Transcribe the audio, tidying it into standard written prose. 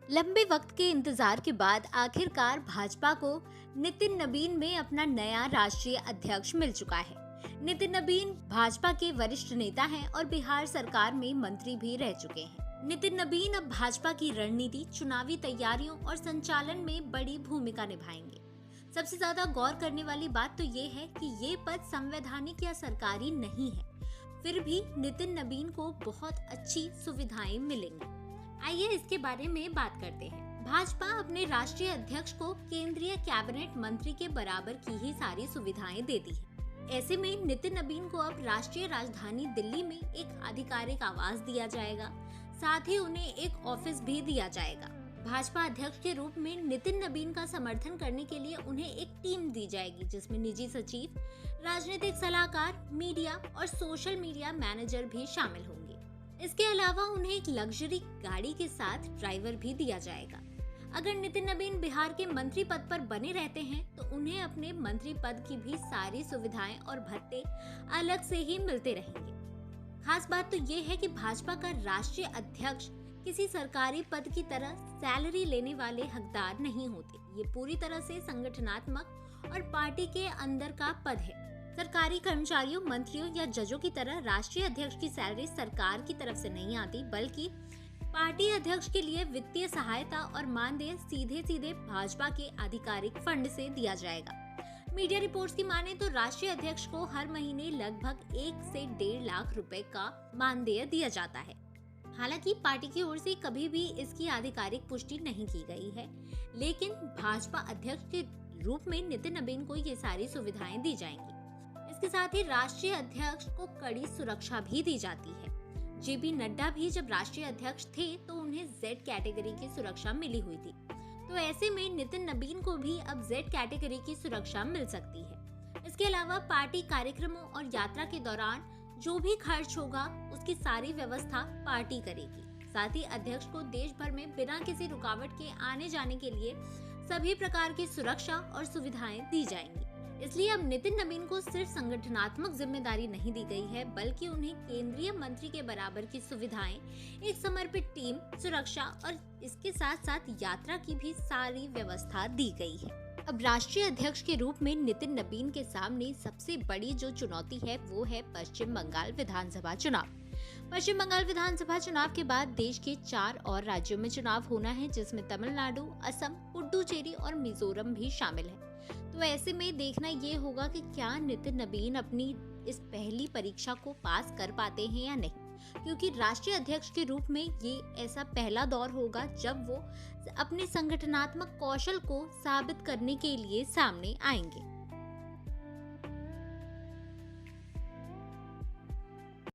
लंबे वक्त के इंतजार के बाद आखिरकार भाजपा को नितिन नबीन में अपना नया राष्ट्रीय अध्यक्ष मिल चुका है। नितिन नबीन भाजपा के वरिष्ठ नेता हैं और बिहार सरकार में मंत्री भी रह चुके हैं। नितिन नबीन अब भाजपा की रणनीति, चुनावी तैयारियों और संचालन में बड़ी भूमिका निभाएंगे। सबसे ज्यादा गौर करने वाली बात तो ये है कि ये पद संवैधानिक या सरकारी नहीं है, फिर भी नितिन नबीन को बहुत अच्छी सुविधाएं मिलेंगी। आइए इसके बारे में बात करते हैं। भाजपा अपने राष्ट्रीय अध्यक्ष को केंद्रीय कैबिनेट मंत्री के बराबर की ही सारी सुविधाएं देती है। ऐसे में नितिन नबीन को अब राष्ट्रीय राजधानी दिल्ली में एक आधिकारिक आवास दिया जाएगा, साथ ही उन्हें एक ऑफिस भी दिया जाएगा। भाजपा अध्यक्ष के रूप में नितिन नबीन का समर्थन करने के लिए उन्हें एक टीम दी जाएगी, जिसमें निजी सचिव, राजनीतिक सलाहकार, मीडिया और सोशल मीडिया मैनेजर भी शामिल होंगे। इसके अलावा उन्हें एक लग्जरी गाड़ी के साथ ड्राइवर भी दिया जाएगा। अगर नितिन नबीन बिहार के मंत्री पद पर बने रहते हैं तो उन्हें अपने मंत्री पद की भी सारी सुविधाएं और भत्ते अलग से ही मिलते रहेंगे। खास बात तो ये है कि भाजपा का राष्ट्रीय अध्यक्ष किसी सरकारी पद की तरह सैलरी लेने वाले हकदार नहीं होते। ये पूरी तरह से संगठनात्मक और पार्टी के अंदर का पद है। सरकारी कर्मचारियों, मंत्रियों या जजों की तरह राष्ट्रीय अध्यक्ष की सैलरी सरकार की तरफ से नहीं आती, बल्कि पार्टी अध्यक्ष के लिए वित्तीय सहायता और मानदेय सीधे सीधे भाजपा के आधिकारिक फंड से दिया जाएगा। मीडिया रिपोर्ट्स की माने तो राष्ट्रीय अध्यक्ष को हर महीने लगभग 1 से 1.5 लाख रुपए का मानदेय दिया जाता है। हालांकि पार्टी की ओर से कभी भी इसकी आधिकारिक पुष्टि नहीं की गई है, लेकिन भाजपा अध्यक्ष के रूप में नितिन नबीन को ये सारी सुविधाएं दी जाएंगी। इसके साथ ही राष्ट्रीय अध्यक्ष को कड़ी सुरक्षा भी दी जाती है। जेपी नड्डा भी जब राष्ट्रीय अध्यक्ष थे तो उन्हें जेड कैटेगरी की सुरक्षा मिली हुई थी, तो ऐसे में नितिन नबीन को भी अब जेड कैटेगरी की सुरक्षा मिल सकती है। इसके अलावा पार्टी कार्यक्रमों और यात्रा के दौरान जो भी खर्च होगा उसकी सारी व्यवस्था पार्टी करेगी। साथ ही अध्यक्ष को देश भर में बिना किसी रुकावट के आने जाने के लिए सभी प्रकार की सुरक्षा और सुविधाएं दी जाएंगी। इसलिए अब नितिन नबीन को सिर्फ संगठनात्मक जिम्मेदारी नहीं दी गई है, बल्कि उन्हें केंद्रीय मंत्री के बराबर की सुविधाएं, एक समर्पित टीम, सुरक्षा और इसके साथ साथ यात्रा की भी सारी व्यवस्था दी गई है। अब राष्ट्रीय अध्यक्ष के रूप में नितिन नबीन के सामने सबसे बड़ी जो चुनौती है वो है पश्चिम बंगाल विधानसभा चुनाव। पश्चिम बंगाल विधानसभा चुनाव के बाद देश के 4 और राज्यों में चुनाव होना है, जिसमें तमिलनाडु, असम, पुडुचेरी और मिजोरम भी शामिल है। तो ऐसे में देखना ये होगा कि क्या नितिन नबीन अपनी इस पहली परीक्षा को पास कर पाते हैं या नहीं, क्योंकि राष्ट्रीय अध्यक्ष के रूप में ये ऐसा पहला दौर होगा जब वो अपने संगठनात्मक कौशल को साबित करने के लिए सामने आएंगे।